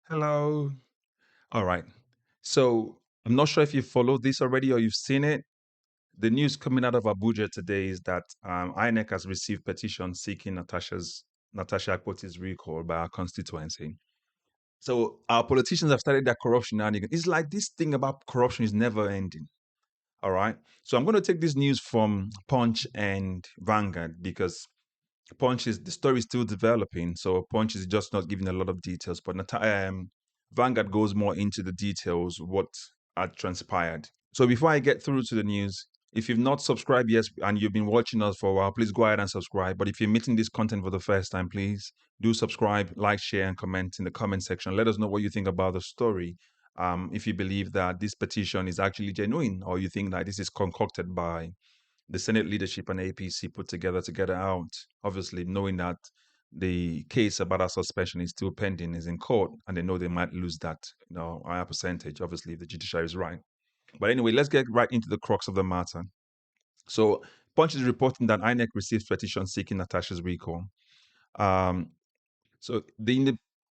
Hello. All right. So I'm not sure if you followed this already or you've seen it. The news coming out of Abuja today is that INEC has received petition seeking Natasha Akpoti's recall by our constituency. So our politicians have started their corruption now. It's like this thing about corruption is never ending. All right. So I'm going to take this news from Punch and Vanguard because Punch is the story is still developing, so Punch is just not giving a lot of details. But Vanguard goes more into the details, what had transpired. So before I get through to the news, if you've not subscribed yet and you've been watching us for a while, please go ahead and subscribe. But if you're meeting this content for the first time, please do subscribe, like, share, and comment in the comment section. Let us know what you think about the story. If you believe that this petition is actually genuine, or you think that this is concocted by the Senate leadership and APC put together to get her out. Obviously, knowing that the case about her suspension is still pending, is in court, and they know they might lose that, higher percentage. Obviously, if the judiciary is right. But anyway, let's get right into the crux of the matter. So, Punch is reporting that INEC received petition seeking Natasha's recall. Um, so, the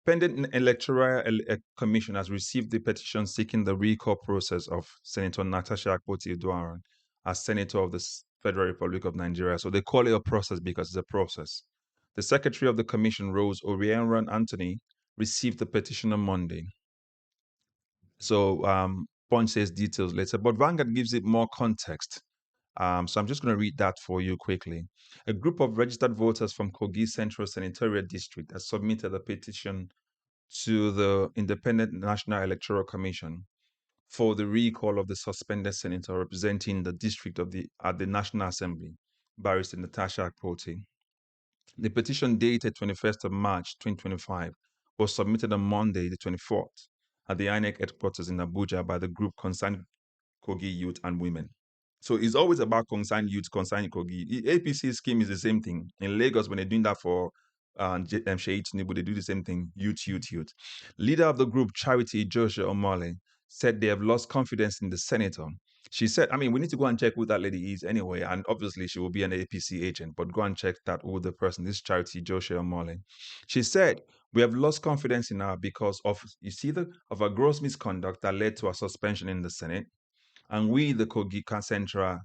Independent Commission has received the petition seeking the recall process of Senator Natasha Akpoti as Senator of the Federal Republic of Nigeria. So they call it a process because it's a process. The Secretary of the Commission, Rose Orienran Anthony, received the petition on Monday. So Punch says details later, but Vanguard gives it more context. So I'm just going to read that for you quickly. A group of registered voters from Kogi Central Senatorial District has submitted a petition to the Independent National Electoral Commission for the recall of the suspended senator representing the district at the National Assembly, Barrister Natasha Akpoti. The petition dated 21st of March 2025 was submitted on Monday, the 24th, at the INEC headquarters in Abuja by the group Concerned Kogi Youth and Women. So it's always about concerned youth, concerned Kogi. The APC scheme is the same thing. In Lagos, when they're doing that for Sheikh Tinubu, they do the same thing, youth, youth, youth. Leader of the group, Charity Joshua Omale, said they have lost confidence in the senator. She said, I mean, we need to go and check who that lady is anyway. And obviously, she will be an APC agent, but go and check that who the person is, Charity Joshua Omale. She said, we have lost confidence in her because of a gross misconduct that led to a suspension in the Senate, and we, the Kogi Central,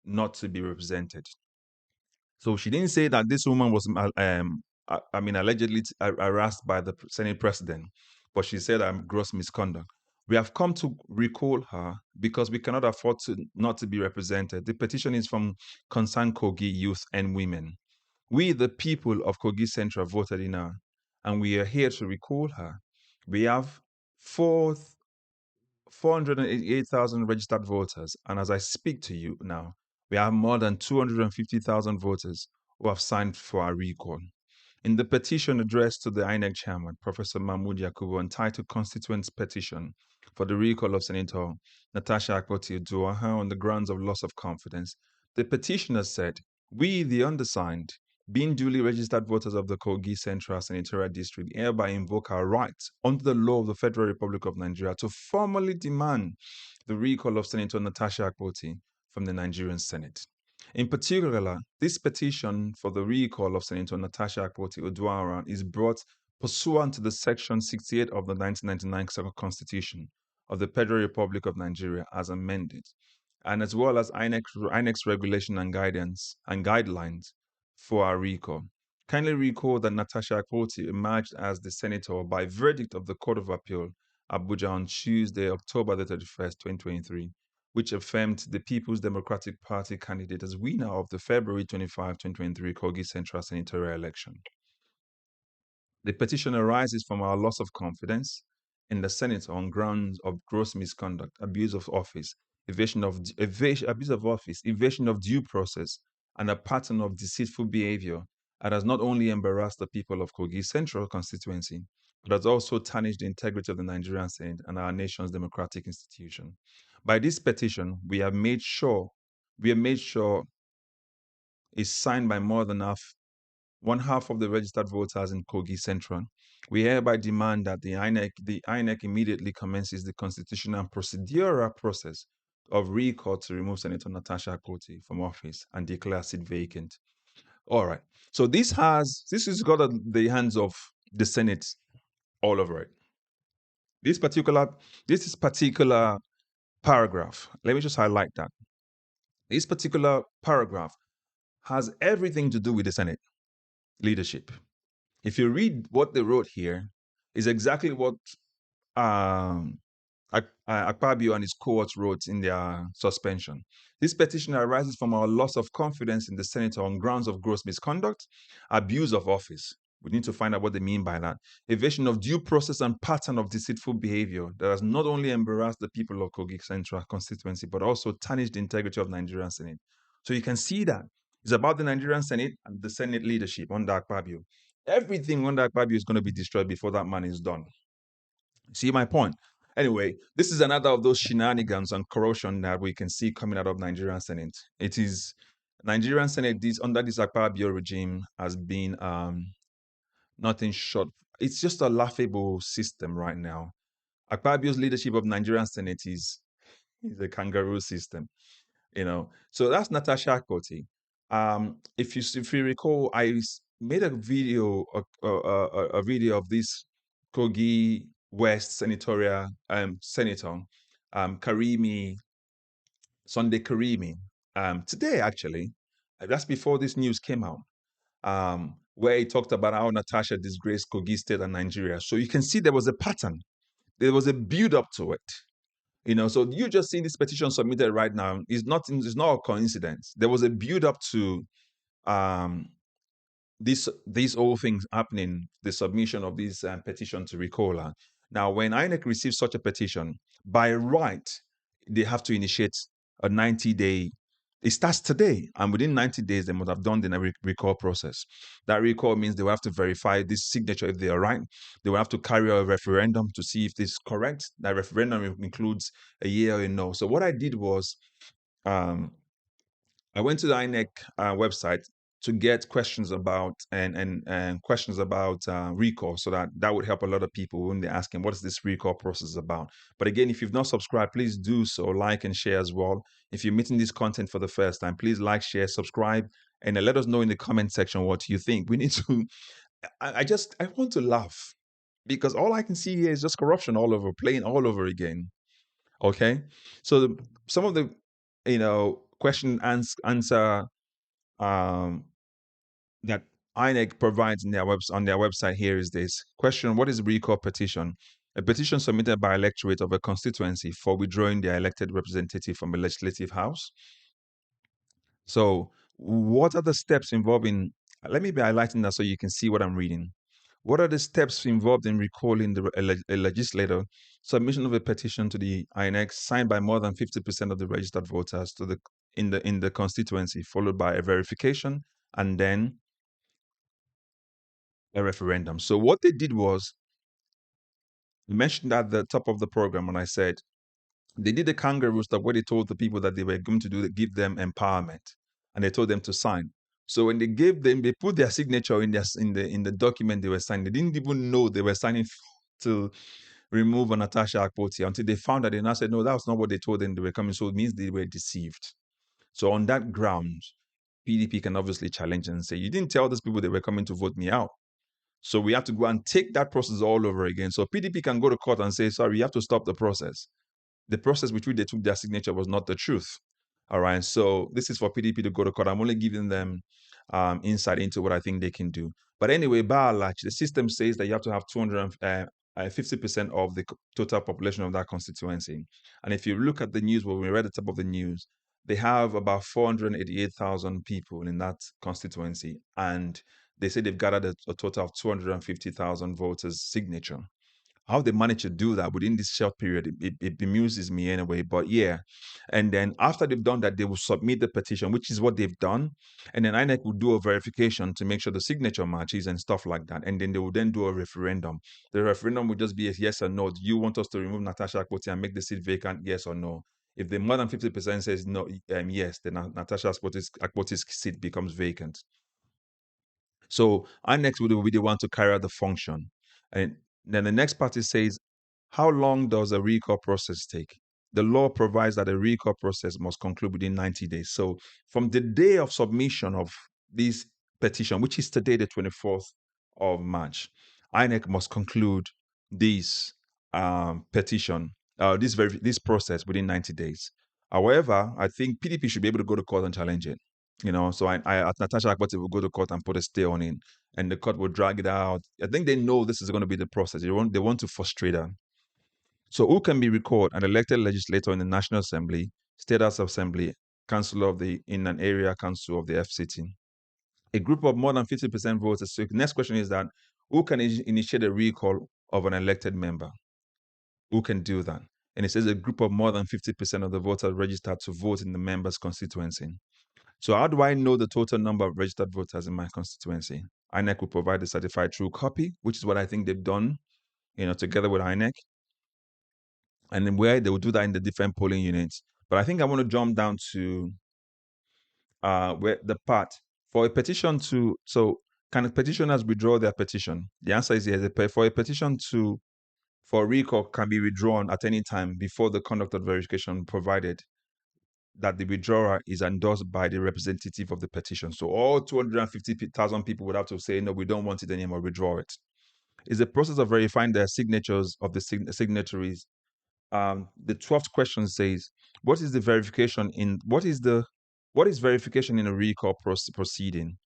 not to be represented. So she didn't say that this woman was, allegedly harassed by the Senate president, but she said gross misconduct. We have come to recall her because we cannot afford to not to be represented. The petition is from Concerned Kogi Youth and Women. We, the people of Kogi Central, voted in her, and we are here to recall her. We have 488,000 registered voters, and as I speak to you now, we have more than 250,000 voters who have signed for our recall. In the petition addressed to the INEC chairman, Professor Mahmoud Yakubu, entitled Constituents Petition for the recall of Senator Natasha Akpoti on the grounds of loss of confidence, the petitioner said, we, the undersigned, being duly registered voters of the Kogi Central Senatorial District, hereby invoke our rights under the law of the Federal Republic of Nigeria to formally demand the recall of Senator Natasha Akpoti from the Nigerian Senate. In particular, this petition for the recall of Senator Natasha Akpoti Oduara is brought pursuant to the Section 68 of the 1999 Second Constitution of the Federal Republic of Nigeria as amended, and as well as INEC's regulation and guidelines for our recall. Kindly recall that Natasha Akpoti emerged as the senator by verdict of the Court of Appeal, Abuja, on Tuesday, October the 31st, 2023, which affirmed the People's Democratic Party candidate as winner of the February 25, 2023 Kogi Central senatorial election. The petition arises from our loss of confidence in the Senate on grounds of gross misconduct, abuse of office, evasion of due process, and a pattern of deceitful behavior that has not only embarrassed the people of Kogi Central constituency, but has also tarnished the integrity of the Nigerian Senate and our nation's democratic institution. By this petition, we have made sure is signed by more than one half of the registered voters in Kogi Central. We hereby demand that the INEC immediately commences the constitutional and procedural process of recall to remove Senator Natasha Akpoti from office and declare seat vacant. All right. So this has got the hands of the Senate all over it. This particular this is particular paragraph. Let me just highlight that. This particular paragraph has everything to do with the Senate leadership. If you read what they wrote here, is exactly what um, Akpabio and his cohorts wrote in their suspension. This petition arises from our loss of confidence in the senator on grounds of gross misconduct, abuse of office. We need to find out what they mean by that. Evasion of due process and pattern of deceitful behavior that has not only embarrassed the people of Kogi Central constituency, but also tarnished the integrity of Nigerian Senate. So you can see that it's about the Nigerian Senate and the Senate leadership under Akpabio. Everything under Akpabio is going to be destroyed before that man is done. See my point? Anyway, this is another of those shenanigans and corruption that we can see coming out of Nigerian Senate. It is Nigerian Senate this under this Akpabio regime has been nothing short. It's just a laughable system right now. Akpabio's leadership of Nigerian Senate is a kangaroo system, you know. So that's Natasha Akpoti. If you recall, made a video a video of this Kogi West senatorial senator Karimi Sunday Karimi today actually. That's before this news came out. Where he talked about how Natasha disgraced Kogi State and Nigeria. So you can see there was a pattern. There was a build up to it. You know, so you just seeing this petition submitted right now is not a coincidence. There was a build up to um, these whole things happening, the submission of this petition to recall her. Now, when INEC receives such a petition, by right, they have to initiate a 90-day. It starts today, and within 90 days, they must have done the recall process. That recall means they will have to verify this signature if they are right. They will have to carry out a referendum to see if this is correct. That referendum includes a yeah or a no. So what I did was um, I went to the INEC website to get questions about and questions about recall, so that would help a lot of people when they're asking what is this recall process about. But again, if you've not subscribed, please do so, like and share as well. If you're meeting this content for the first time, please like, share, subscribe, and let us know in the comment section what you think. We need to. I want to laugh because all I can see here is just corruption all over, playing all over again. Okay, so some of the question answer um, that INEC provides in on their website here is this question: what is a recall petition? A petition submitted by electorate of a constituency for withdrawing their elected representative from a legislative house. So, what are the steps involved in? Let me be highlighting that so you can see what I'm reading. What are the steps involved in recalling a legislator? Submission of a petition to the INEC signed by more than 50% of the registered voters to the in the constituency, followed by a verification and then a referendum. So what they did was we mentioned at the top of the program, and I said they did the kangaroo stuff where they told the people that they were going to give them empowerment, and they told them to sign. So when they gave them, they put their signature in the document they were signing. They didn't even know they were signing to remove Natasha Akpoti until they found that. They now said, no, that was not what they told them they were coming. So it means they were deceived. So on that ground, PDP can obviously challenge and say, you didn't tell those people they were coming to vote me out. So we have to go and take that process all over again. So PDP can go to court and say, sorry, you have to stop the process. The process which they took their signature was not the truth. All right. So this is for PDP to go to court. I'm only giving them insight into what I think they can do. But anyway, by and large, the system says that you have to have 50% of the total population of that constituency. And if you look at the news, when we read the top of the news, they have about 488,000 people in that constituency. And they say they've gathered a total of 250,000 voters' signature. How they manage to do that within this short period, it bemuses me anyway. But yeah, and then after they've done that, they will submit the petition, which is what they've done, and then INEC will do a verification to make sure the signature matches and stuff like that, and then they will then do a referendum. The referendum will just be a yes or no. Do you want us to remove Natasha Akpoti and make the seat vacant? Yes or no. If the more than 50% says no, yes, then Natasha Akpoti's seat becomes vacant. So INEC will be the one to carry out the function. And then the next party says, how long does a recall process take? The law provides that a recall process must conclude within 90 days. So from the day of submission of this petition, which is today, the 24th of March, INEC must conclude this petition, this process within 90 days. However, I think PDP should be able to go to court and challenge it. So Natasha Akpoti will go to court and put a stay on it, and the court will drag it out. I think they know this is going to be the process. They want to frustrate her. So who can be recalled? An elected legislator in the National Assembly, State House Assembly, councillor in an area council of the FCT. A group of more than 50% voters. So the next question is that who can initiate a recall of an elected member? Who can do that? And it says a group of more than 50% of the voters registered to vote in the member's constituency. So how do I know the total number of registered voters in my constituency? INEC will provide a certified true copy, which is what I think they've done, together with INEC. And then where they will do that in the different polling units. But I think I want to jump down to where the part for a petition to, so can a petitioners withdraw their petition? The answer is yes. For a petition for recall can be withdrawn at any time before the conduct of verification, provided that the withdrawal is endorsed by the representative of the petition. So all 250,000 people would have to say, no, we don't want it anymore, withdraw it. Is the process of verifying the signatures of the signatories. The 12th question says, what is verification in a recall proceeding?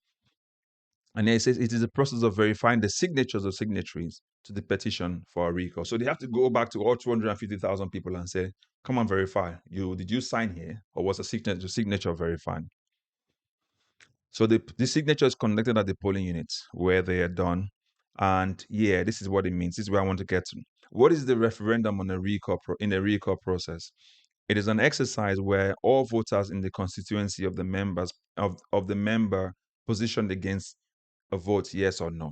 And then it says it is a process of verifying the signatures of signatories to the petition for a recall. So they have to go back to all 250,000 people and say, come on, verify. Did you sign here, or was a signature verified? So the signature is conducted at the polling units where they are done. And yeah, this is what it means. This is where I want to get to. What is the referendum on in a recall process? It is an exercise where all voters in the constituency of the members of the member positioned against a vote yes or no.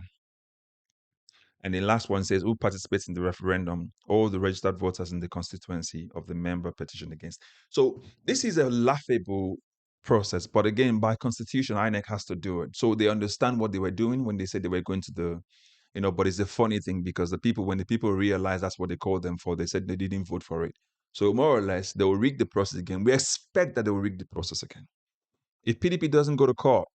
And the last one says, who participates in the referendum? All the registered voters in the constituency of the member petitioned against. So this is a laughable process. But again, by constitution, INEC has to do it. So they understand what they were doing when they said they were going to but it's a funny thing because when the people realize that's what they called them for, they said they didn't vote for it. So more or less, they will rig the process again. We expect that they will rig the process again. If PDP doesn't go to court,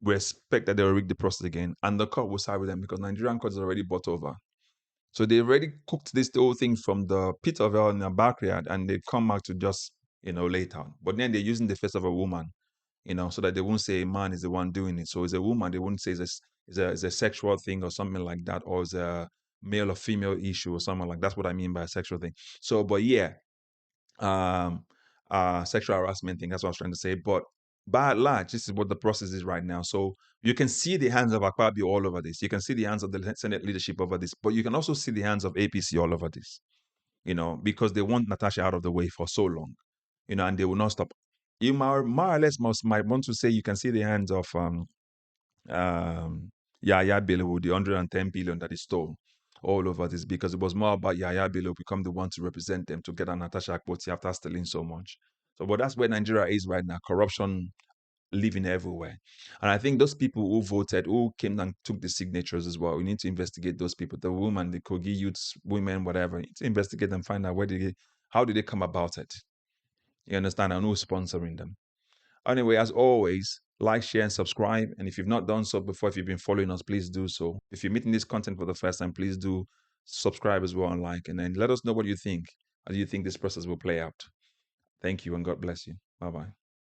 we expect that they will rig the process again, and the court will side with them because Nigerian court is already bought over. So they already cooked this whole thing from the pit of hell in their backyard, and they come back to just lay down. But then they're using the face of a woman, so that they won't say a man is the one doing it. So it's a woman. They won't say it's a sexual thing or something like that, or it's a male or female issue or something like that. That's what I mean by a sexual thing. So, but yeah, sexual harassment thing. That's what I was trying to say. But by and large, this is what the process is right now. So you can see the hands of Akpabio all over this. You can see the hands of the Senate leadership over this. But you can also see the hands of APC all over this. Because they want Natasha out of the way for so long. And they will not stop. You more or less might want to say you can see the hands of Yaya Bello with the 110 billion that he stole all over this, because it was more about Yaya Bello become the one to represent them to get a Natasha Akpoti after stealing so much. So, but that's where Nigeria is right now. Corruption living everywhere. And I think those people who voted, who came and took the signatures as well, we need to investigate those people, the women, the Kogi Youth, women, whatever. We need to investigate and find out how did they come about it? You understand? And who's sponsoring them? Anyway, as always, like, share, and subscribe. And if you've not done so before, if you've been following us, please do so. If you're meeting this content for the first time, please do subscribe as well and like. And then let us know what you think. How do you think this process will play out? Thank you and God bless you. Bye-bye.